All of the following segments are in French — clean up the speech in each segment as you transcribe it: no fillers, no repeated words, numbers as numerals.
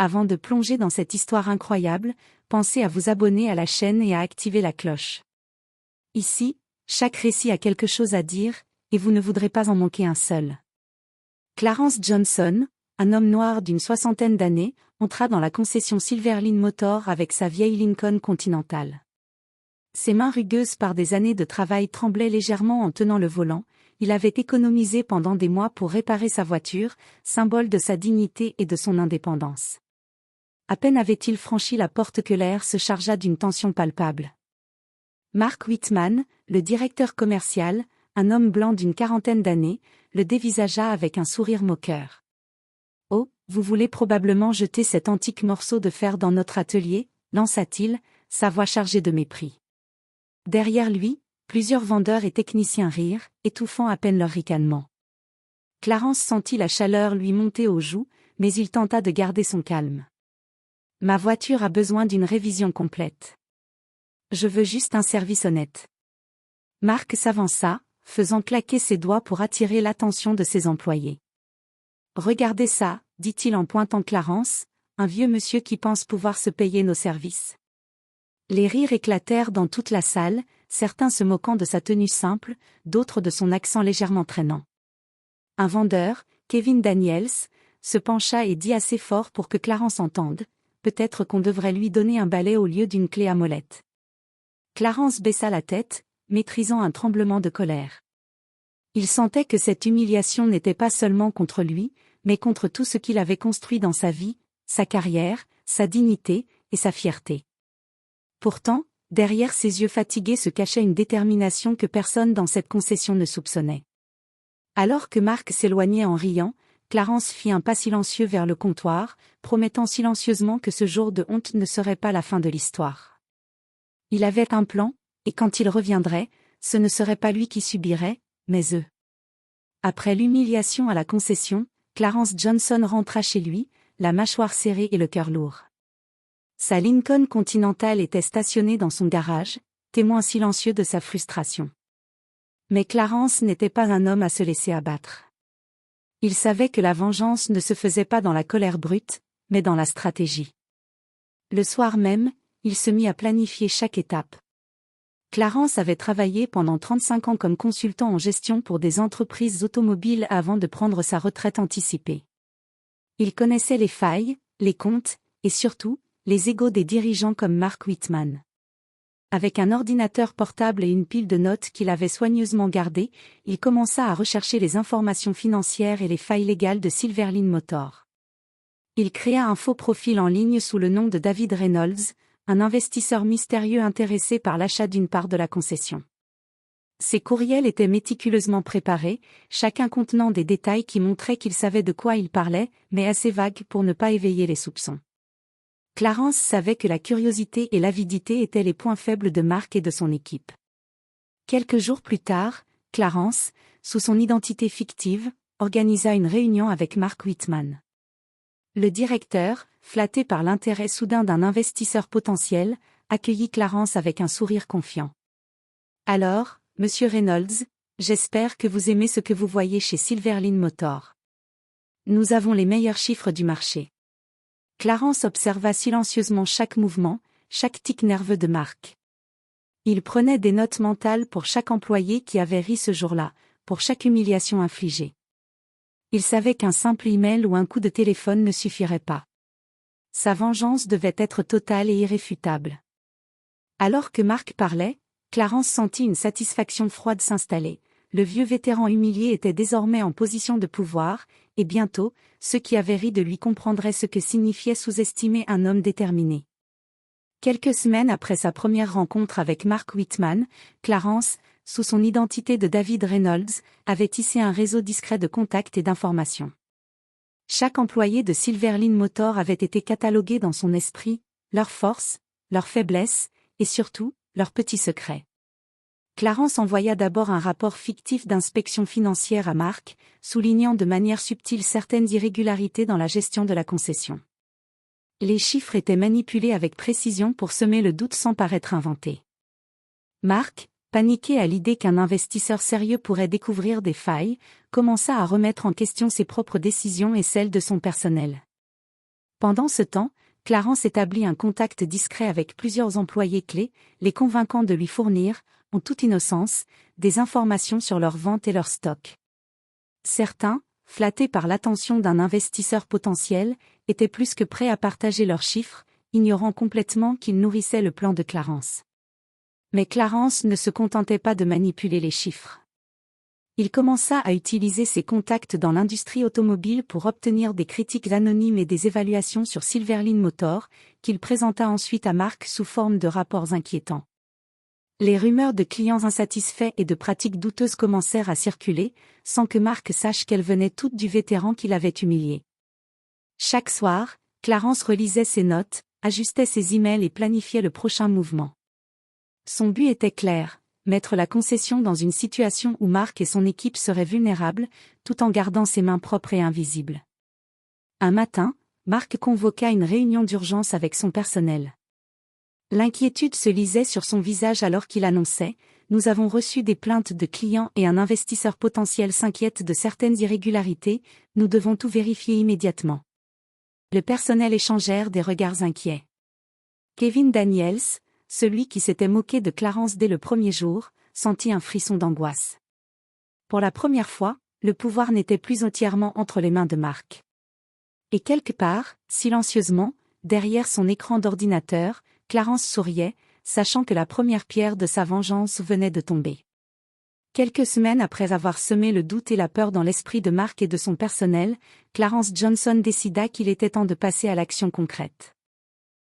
Avant de plonger dans cette histoire incroyable, pensez à vous abonner à la chaîne et à activer la cloche. Ici, chaque récit a quelque chose à dire, et vous ne voudrez pas en manquer un seul. Clarence Johnson, un homme noir d'une soixantaine d'années, entra dans la concession Silverline Motor avec sa vieille Lincoln Continental. Ses mains rugueuses par des années de travail tremblaient légèrement en tenant le volant. Il avait économisé pendant des mois pour réparer sa voiture, symbole de sa dignité et de son indépendance. À peine avait-il franchi la porte que l'air se chargea d'une tension palpable. Mark Whitman, le directeur commercial, un homme blanc d'une quarantaine d'années, le dévisagea avec un sourire moqueur. « Oh, vous voulez probablement jeter cet antique morceau de fer dans notre atelier » lança-t-il, sa voix chargée de mépris. Derrière lui, plusieurs vendeurs et techniciens rirent, étouffant à peine leur ricanement. Clarence sentit la chaleur lui monter aux joues, mais il tenta de garder son calme. « Ma voiture a besoin d'une révision complète. Je veux juste un service honnête. » Mark s'avança, faisant claquer ses doigts pour attirer l'attention de ses employés. « Regardez ça, dit-il en pointant Clarence, un vieux monsieur qui pense pouvoir se payer nos services. » Les rires éclatèrent dans toute la salle, certains se moquant de sa tenue simple, d'autres de son accent légèrement traînant. Un vendeur, Kevin Daniels, se pencha et dit assez fort pour que Clarence entende, « Peut-être qu'on devrait lui donner un balai au lieu d'une clé à molette. » Clarence baissa la tête, maîtrisant un tremblement de colère. Il sentait que cette humiliation n'était pas seulement contre lui, mais contre tout ce qu'il avait construit dans sa vie, sa carrière, sa dignité et sa fierté. Pourtant, derrière ses yeux fatigués se cachait une détermination que personne dans cette concession ne soupçonnait. Alors que Mark s'éloignait en riant, Clarence fit un pas silencieux vers le comptoir, promettant silencieusement que ce jour de honte ne serait pas la fin de l'histoire. Il avait un plan, et quand il reviendrait, ce ne serait pas lui qui subirait, mais eux. Après l'humiliation à la concession, Clarence Johnson rentra chez lui, la mâchoire serrée et le cœur lourd. Sa Lincoln Continental était stationnée dans son garage, témoin silencieux de sa frustration. Mais Clarence n'était pas un homme à se laisser abattre. Il savait que la vengeance ne se faisait pas dans la colère brute, mais dans la stratégie. Le soir même, il se mit à planifier chaque étape. Clarence avait travaillé pendant 35 ans comme consultant en gestion pour des entreprises automobiles avant de prendre sa retraite anticipée. Il connaissait les failles, les comptes, et surtout, les égos des dirigeants comme Mark Whitman. Avec un ordinateur portable et une pile de notes qu'il avait soigneusement gardées, il commença à rechercher les informations financières et les failles légales de Silverline Motor. Il créa un faux profil en ligne sous le nom de David Reynolds, un investisseur mystérieux intéressé par l'achat d'une part de la concession. Ses courriels étaient méticuleusement préparés, chacun contenant des détails qui montraient qu'il savait de quoi il parlait, mais assez vagues pour ne pas éveiller les soupçons. Clarence savait que la curiosité et l'avidité étaient les points faibles de Mark et de son équipe. Quelques jours plus tard, Clarence, sous son identité fictive, organisa une réunion avec Mark Whitman. Le directeur, flatté par l'intérêt soudain d'un investisseur potentiel, accueillit Clarence avec un sourire confiant. « Alors, monsieur Reynolds, j'espère que vous aimez ce que vous voyez chez Silverline Motor. Nous avons les meilleurs chiffres du marché. » Clarence observa silencieusement chaque mouvement, chaque tic nerveux de Mark. Il prenait des notes mentales pour chaque employé qui avait ri ce jour-là, pour chaque humiliation infligée. Il savait qu'un simple email ou un coup de téléphone ne suffirait pas. Sa vengeance devait être totale et irréfutable. Alors que Mark parlait, Clarence sentit une satisfaction froide s'installer. Le vieux vétéran humilié était désormais en position de pouvoir, et bientôt, ceux qui avaient ri de lui comprendraient ce que signifiait sous-estimer un homme déterminé. Quelques semaines après sa première rencontre avec Mark Whitman, Clarence, sous son identité de David Reynolds, avait tissé un réseau discret de contacts et d'informations. Chaque employé de Silverline Motor avait été catalogué dans son esprit, leurs forces, leurs faiblesses, et surtout, leurs petits secrets. Clarence envoya d'abord un rapport fictif d'inspection financière à Mark, soulignant de manière subtile certaines irrégularités dans la gestion de la concession. Les chiffres étaient manipulés avec précision pour semer le doute sans paraître inventés. Mark, paniqué à l'idée qu'un investisseur sérieux pourrait découvrir des failles, commença à remettre en question ses propres décisions et celles de son personnel. Pendant ce temps, Clarence établit un contact discret avec plusieurs employés clés, les convainquant de lui fournir, en toute innocence, des informations sur leurs ventes et leurs stocks. Certains, flattés par l'attention d'un investisseur potentiel, étaient plus que prêts à partager leurs chiffres, ignorant complètement qu'ils nourrissaient le plan de Clarence. Mais Clarence ne se contentait pas de manipuler les chiffres. Il commença à utiliser ses contacts dans l'industrie automobile pour obtenir des critiques anonymes et des évaluations sur Silverline Motor, qu'il présenta ensuite à Mark sous forme de rapports inquiétants. Les rumeurs de clients insatisfaits et de pratiques douteuses commencèrent à circuler, sans que Mark sache qu'elles venaient toutes du vétéran qui l'avait humilié. Chaque soir, Clarence relisait ses notes, ajustait ses emails et planifiait le prochain mouvement. Son but était clair, mettre la concession dans une situation où Mark et son équipe seraient vulnérables, tout en gardant ses mains propres et invisibles. Un matin, Mark convoqua une réunion d'urgence avec son personnel. L'inquiétude se lisait sur son visage alors qu'il annonçait « Nous avons reçu des plaintes de clients et un investisseur potentiel s'inquiète de certaines irrégularités, nous devons tout vérifier immédiatement. » Le personnel échangèrent des regards inquiets. Kevin Daniels, celui qui s'était moqué de Clarence dès le premier jour, sentit un frisson d'angoisse. Pour la première fois, le pouvoir n'était plus entièrement entre les mains de Mark. Et quelque part, silencieusement, derrière son écran d'ordinateur, Clarence souriait, sachant que la première pierre de sa vengeance venait de tomber. Quelques semaines après avoir semé le doute et la peur dans l'esprit de Mark et de son personnel, Clarence Johnson décida qu'il était temps de passer à l'action concrète.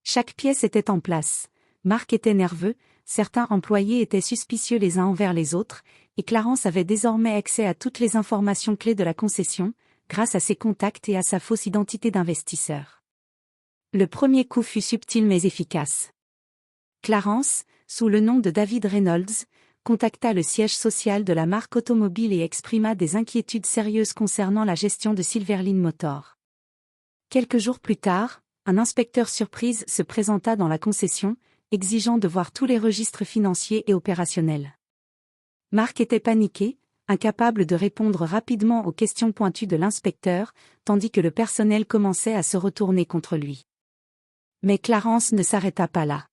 Chaque pièce était en place. Mark était nerveux, certains employés étaient suspicieux les uns envers les autres, et Clarence avait désormais accès à toutes les informations clés de la concession, grâce à ses contacts et à sa fausse identité d'investisseur. Le premier coup fut subtil mais efficace. Clarence, sous le nom de David Reynolds, contacta le siège social de la marque automobile et exprima des inquiétudes sérieuses concernant la gestion de Silverline Motor. Quelques jours plus tard, un inspecteur surprise se présenta dans la concession, exigeant de voir tous les registres financiers et opérationnels. Mark était paniqué, incapable de répondre rapidement aux questions pointues de l'inspecteur, tandis que le personnel commençait à se retourner contre lui. Mais Clarence ne s'arrêta pas là.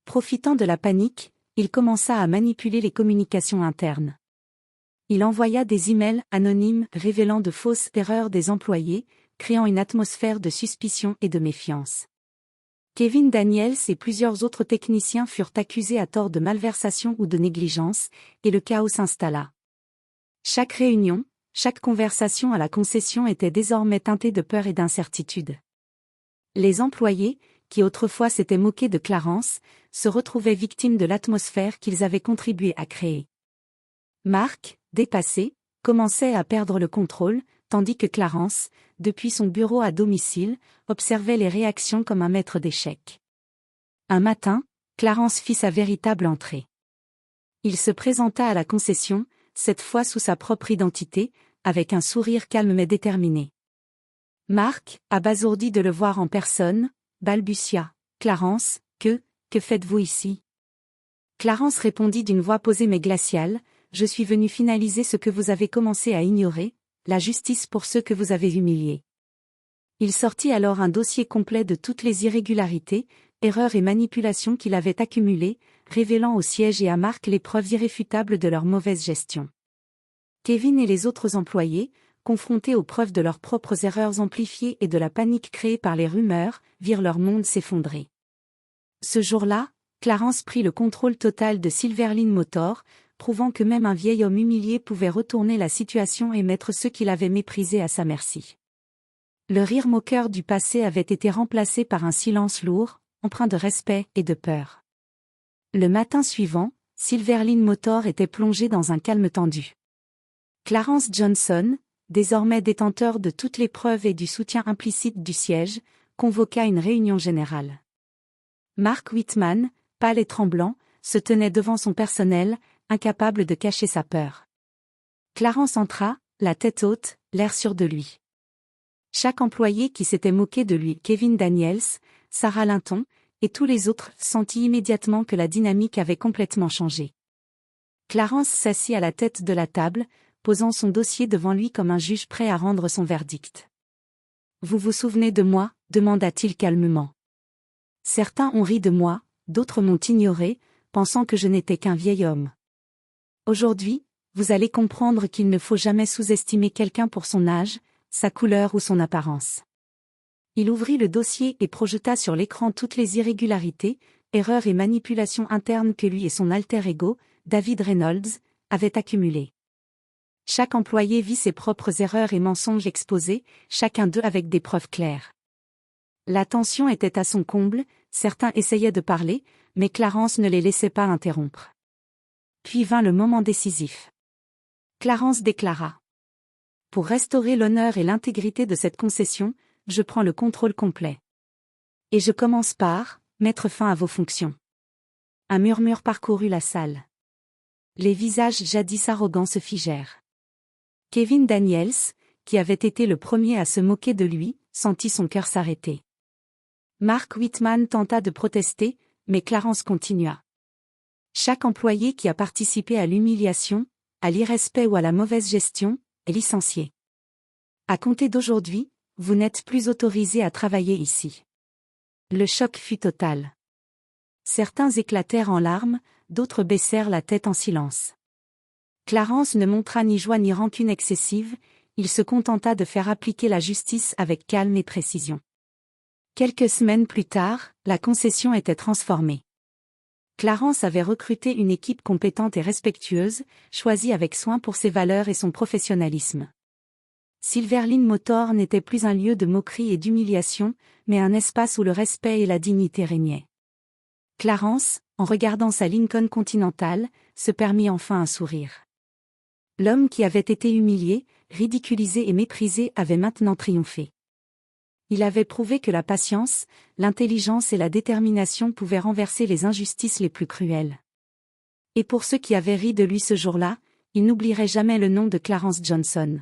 Profitant de la panique, il commença à manipuler les communications internes. Il envoya des emails anonymes révélant de fausses erreurs des employés, créant une atmosphère de suspicion et de méfiance. Kevin Daniels et plusieurs autres techniciens furent accusés à tort de malversation ou de négligence, et le chaos s'installa. Chaque réunion, chaque conversation à la concession était désormais teintée de peur et d'incertitude. Les employés, qui autrefois s'étaient moqués de Clarence, se retrouvaient victimes de l'atmosphère qu'ils avaient contribué à créer. Mark, dépassé, commençait à perdre le contrôle, tandis que Clarence, depuis son bureau à domicile, observait les réactions comme un maître d'échecs. Un matin, Clarence fit sa véritable entrée. Il se présenta à la concession, cette fois sous sa propre identité, avec un sourire calme mais déterminé. Mark, abasourdi de le voir en personne, balbutia. « Clarence, que faites-vous ici ?» Clarence répondit d'une voix posée mais glaciale, « Je suis venu finaliser ce que vous avez commencé à ignorer, la justice pour ceux que vous avez humiliés. » Il sortit alors un dossier complet de toutes les irrégularités, erreurs et manipulations qu'il avait accumulées, révélant au siège et à Mark les preuves irréfutables de leur mauvaise gestion. Kevin et les autres employés, confrontés aux preuves de leurs propres erreurs amplifiées et de la panique créée par les rumeurs, virent leur monde s'effondrer. Ce jour-là, Clarence prit le contrôle total de Silverline Motor, prouvant que même un vieil homme humilié pouvait retourner la situation et mettre ceux qu'il avait méprisés à sa merci. Le rire moqueur du passé avait été remplacé par un silence lourd, empreint de respect et de peur. Le matin suivant, Silverline Motor était plongé dans un calme tendu. Clarence Johnson, désormais détenteur de toutes les preuves et du soutien implicite du siège, convoqua une réunion générale. Mark Whitman, pâle et tremblant, se tenait devant son personnel, incapable de cacher sa peur. Clarence entra, la tête haute, l'air sûr de lui. Chaque employé qui s'était moqué de lui, Kevin Daniels, Sarah Linton, et tous les autres, sentit immédiatement que la dynamique avait complètement changé. Clarence s'assit à la tête de la table, posant son dossier devant lui comme un juge prêt à rendre son verdict. « Vous vous souvenez de moi, demanda-t-il calmement. Certains ont ri de moi, d'autres m'ont ignoré, pensant que je n'étais qu'un vieil homme. Aujourd'hui, vous allez comprendre qu'il ne faut jamais sous-estimer quelqu'un pour son âge, sa couleur ou son apparence. Il ouvrit le dossier et projeta sur l'écran toutes les irrégularités, erreurs et manipulations internes que lui et son alter ego, David Reynolds, avaient accumulées. Chaque employé vit ses propres erreurs et mensonges exposés, chacun d'eux avec des preuves claires. La tension était à son comble, certains essayaient de parler, mais Clarence ne les laissait pas interrompre. Puis vint le moment décisif. Clarence déclara. Pour restaurer l'honneur et l'intégrité de cette concession, je prends le contrôle complet. Et je commence par mettre fin à vos fonctions. Un murmure parcourut la salle. Les visages jadis arrogants se figèrent. Kevin Daniels, qui avait été le premier à se moquer de lui, sentit son cœur s'arrêter. Mark Whitman tenta de protester, mais Clarence continua. Chaque employé qui a participé à l'humiliation, à l'irrespect ou à la mauvaise gestion, est licencié. À compter d'aujourd'hui, vous n'êtes plus autorisé à travailler ici. Le choc fut total. Certains éclatèrent en larmes, d'autres baissèrent la tête en silence. Clarence ne montra ni joie ni rancune excessive, il se contenta de faire appliquer la justice avec calme et précision. Quelques semaines plus tard, la concession était transformée. Clarence avait recruté une équipe compétente et respectueuse, choisie avec soin pour ses valeurs et son professionnalisme. Silverline Motor n'était plus un lieu de moquerie et d'humiliation, mais un espace où le respect et la dignité régnaient. Clarence, en regardant sa Lincoln Continental, se permit enfin un sourire. L'homme qui avait été humilié, ridiculisé et méprisé avait maintenant triomphé. Il avait prouvé que la patience, l'intelligence et la détermination pouvaient renverser les injustices les plus cruelles. Et pour ceux qui avaient ri de lui ce jour-là, il n'oublierait jamais le nom de Clarence Johnson.